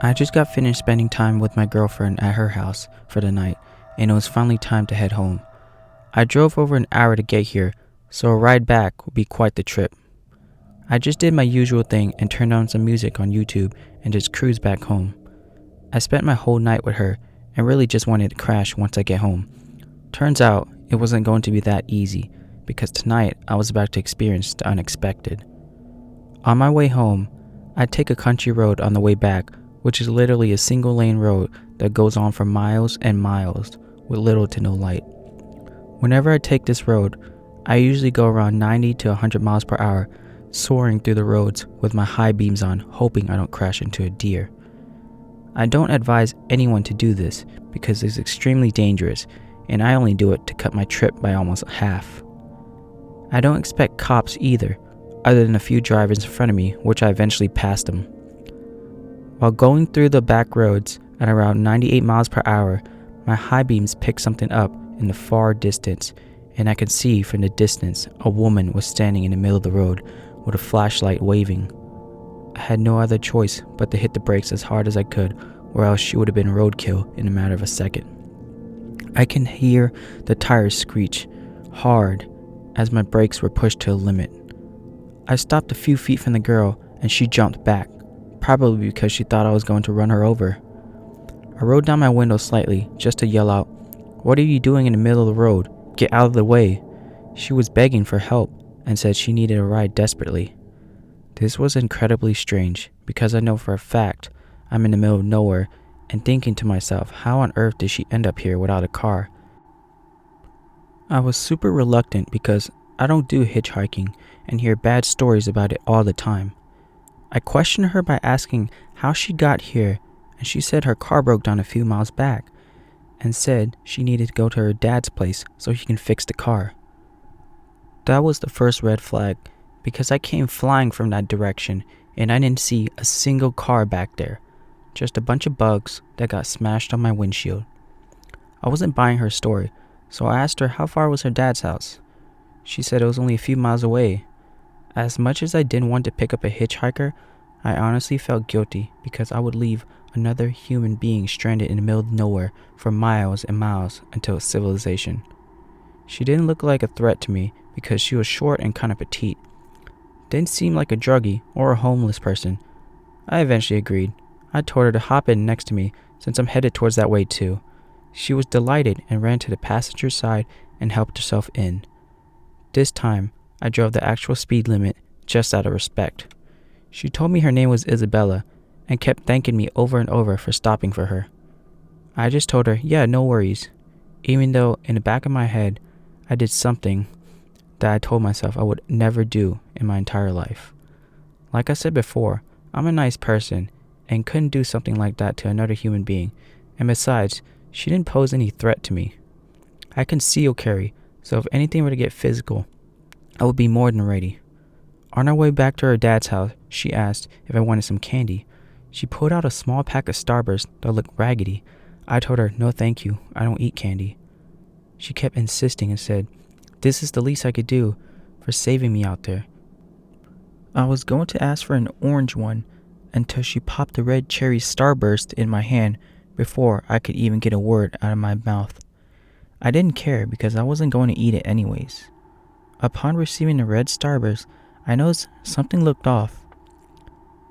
I just got finished spending time with my girlfriend at her house for the night, and it was finally time to head home. I drove over an hour to get here, so a ride back would be quite the trip. I just did my usual thing and turned on some music on YouTube and just cruised back home. I spent my whole night with her and really just wanted to crash once I get home. Turns out it wasn't going to be that easy because tonight I was about to experience the unexpected. On my way home, I'd take a country road on the way back, which is literally a single lane road that goes on for miles and miles with little to no light. Whenever I take this road, I usually go around 90 to 100 miles per hour, soaring through the roads with my high beams on, hoping I don't crash into a deer. I don't advise anyone to do this because it's extremely dangerous, and I only do it to cut my trip by almost half. I don't expect cops either, other than a few drivers in front of me, which I eventually passed them. While going through the back roads at around 98 miles per hour, my high beams picked something up in the far distance, and I could see from the distance a woman was standing in the middle of the road with a flashlight waving. I had no other choice but to hit the brakes as hard as I could, or else she would have been roadkill in a matter of a second. I can hear the tires screech hard as my brakes were pushed to a limit. I stopped a few feet from the girl and she jumped back, probably because she thought I was going to run her over. I rolled down my window slightly just to yell out, "What are you doing in the middle of the road? Get out of the way." She was begging for help and said she needed a ride desperately. This was incredibly strange because I know for a fact I'm in the middle of nowhere and thinking to myself, how on earth did she end up here without a car? I was super reluctant because I don't do hitchhiking and hear bad stories about it all the time. I questioned her by asking how she got here, and she said her car broke down a few miles back and said she needed to go to her dad's place so he can fix the car. That was the first red flag because I came flying from that direction and I didn't see a single car back there, just a bunch of bugs that got smashed on my windshield. I wasn't buying her story, so I asked her how far was her dad's house. She said it was only a few miles away. As much as I didn't want to pick up a hitchhiker, I honestly felt guilty because I would leave another human being stranded in the middle of nowhere for miles and miles until civilization. She didn't look like a threat to me because she was short and kind of petite. Didn't seem like a druggie or a homeless person. I eventually agreed. I told her to hop in next to me since I'm headed towards that way too. She was delighted and ran to the passenger side and helped herself in. This time, I drove the actual speed limit just out of respect. She told me her name was Isabella and kept thanking me over and over for stopping for her. I just told her, yeah, no worries, even though in the back of my head, I did something that I told myself I would never do in my entire life. Like I said before, I'm a nice person and couldn't do something like that to another human being, and besides, she didn't pose any threat to me. I conceal carry, so if anything were to get physical, I would be more than ready. On our way back to her dad's house, she asked if I wanted some candy. She pulled out a small pack of Starburst that looked raggedy. I told her, no thank you, I don't eat candy. She kept insisting and said, this is the least I could do for saving me out there. I was going to ask for an orange one until she popped the red cherry Starburst in my hand before I could even get a word out of my mouth. I didn't care because I wasn't going to eat it anyways. Upon receiving the red Starburst, I noticed something looked off.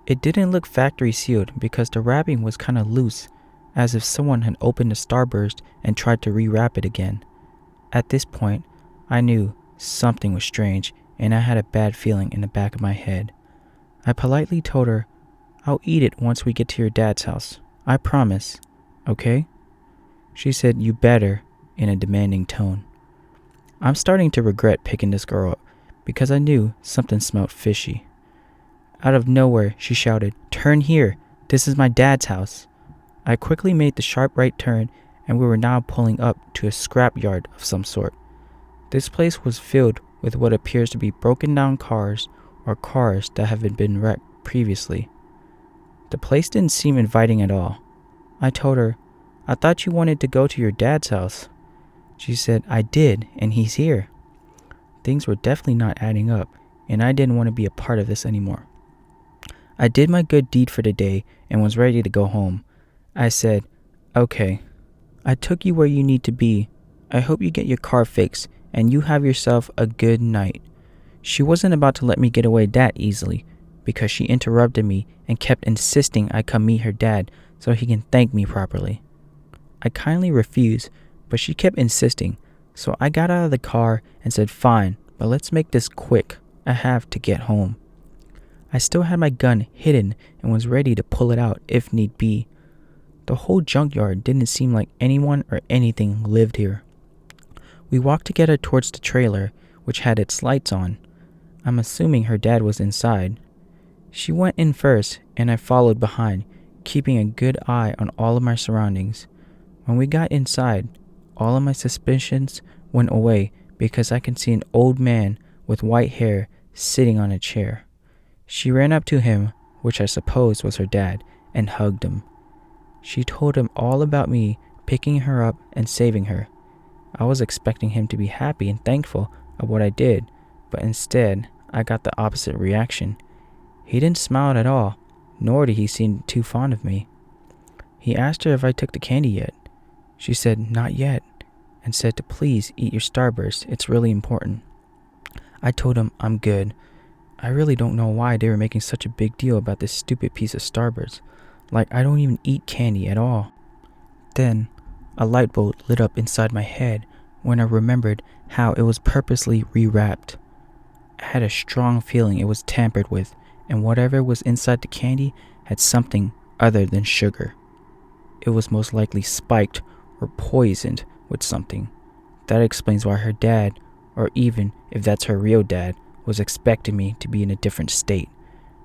It didn't look factory sealed because the wrapping was kind of loose, as if someone had opened the Starburst and tried to rewrap it again. At this point, I knew something was strange and I had a bad feeling in the back of my head. I politely told her, I'll eat it once we get to your dad's house. I promise, okay? She said, you better, in a demanding tone. I'm starting to regret picking this girl up because I knew something smelled fishy. Out of nowhere, she shouted, turn here, this is my dad's house. I quickly made the sharp right turn and we were now pulling up to a scrapyard of some sort. This place was filled with what appears to be broken down cars or cars that have been wrecked previously. The place didn't seem inviting at all. I told her, I thought you wanted to go to your dad's house. She said, I did, and he's here. Things were definitely not adding up, and I didn't want to be a part of this anymore. I did my good deed for the day and was ready to go home. I said, "Okay, I took you where you need to be. I hope you get your car fixed and you have yourself a good night." She wasn't about to let me get away that easily because she interrupted me and kept insisting I come meet her dad so he can thank me properly. I kindly refused, but she kept insisting, so I got out of the car and said, "Fine, but let's make this quick. I have to get home." I still had my gun hidden and was ready to pull it out if need be. The whole junkyard didn't seem like anyone or anything lived here. We walked together towards the trailer, which had its lights on. I'm assuming her dad was inside. She went in first, and I followed behind, keeping a good eye on all of my surroundings. When we got inside, all of my suspicions went away because I could see an old man with white hair sitting on a chair. She ran up to him, which I suppose was her dad, and hugged him. She told him all about me picking her up and saving her. I was expecting him to be happy and thankful of what I did, but instead, I got the opposite reaction. He didn't smile at all, nor did he seem too fond of me. He asked her if I took the candy yet. She said not yet, and said to please eat your Starburst, it's really important. I told him I'm good. I really don't know why they were making such a big deal about this stupid piece of Starburst. Like, I don't even eat candy at all. Then, a light bulb lit up inside my head when I remembered how it was purposely rewrapped. I had a strong feeling it was tampered with, and whatever was inside the candy had something other than sugar. It was most likely spiked or poisoned with something. That explains why her dad, or even if that's her real dad, was expecting me to be in a different state.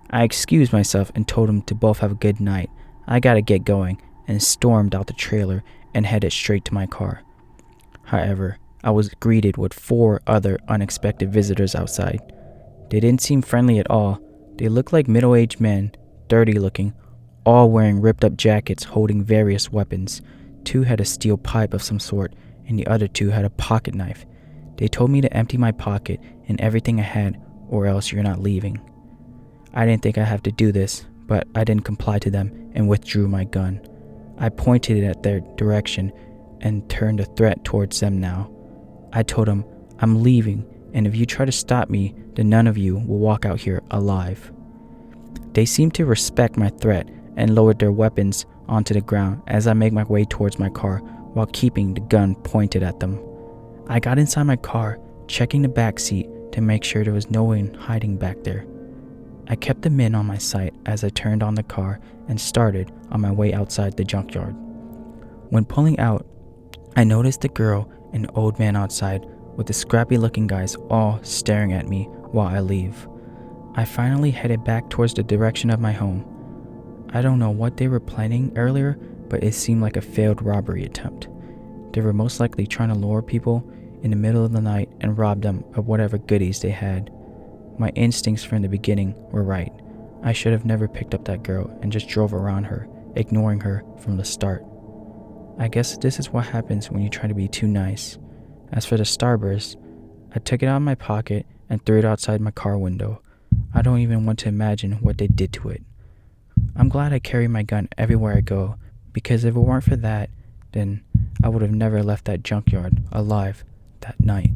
I excused myself and told him to both have a good night. I gotta get going, and stormed out the trailer and headed straight to my car. However, I was greeted with 4 other unexpected visitors outside. They didn't seem friendly at all. They looked like middle-aged men, dirty looking, all wearing ripped up jackets holding various weapons. 2 had a steel pipe of some sort, and the other 2 had a pocket knife. They told me to empty my pocket and everything I had, or else you're not leaving. I didn't think I'd have to do this, but I didn't comply to them and withdrew my gun. I pointed it at their direction and turned a threat towards them now. I told them, I'm leaving, and if you try to stop me, then none of you will walk out here alive. They seemed to respect my threat and lowered their weapons onto the ground as I made my way towards my car while keeping the gun pointed at them. I got inside my car, checking the back seat to make sure there was no one hiding back there. I kept the men on my sight as I turned on the car and started on my way outside the junkyard. When pulling out, I noticed the girl and the old man outside with the scrappy looking guys all staring at me while I leave. I finally headed back towards the direction of my home. I don't know what they were planning earlier, but it seemed like a failed robbery attempt. They were most likely trying to lure people in the middle of the night and rob them of whatever goodies they had. My instincts from the beginning were right. I should have never picked up that girl and just drove around her, ignoring her from the start. I guess this is what happens when you try to be too nice. As for the Starburst, I took it out of my pocket and threw it outside my car window. I don't even want to imagine what they did to it. I'm glad I carry my gun everywhere I go, because if it weren't for that, then I would have never left that junkyard alive that night.